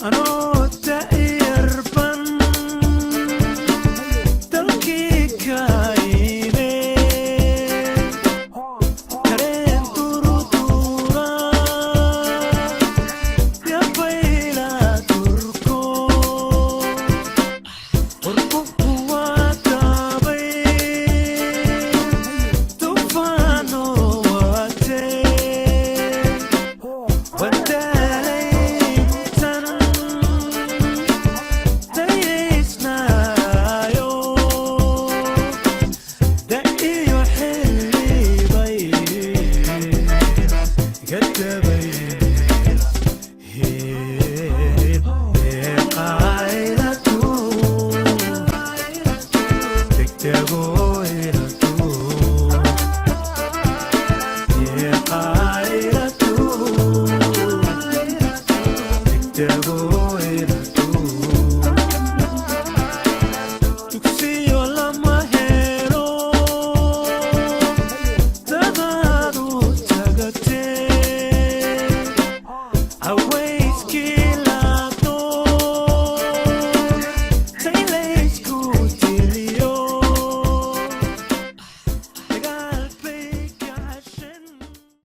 anoo da'yar ban dalkii ka ime kareen durudura yabayla turko urku kuwa dabay tufaano wate Yeah.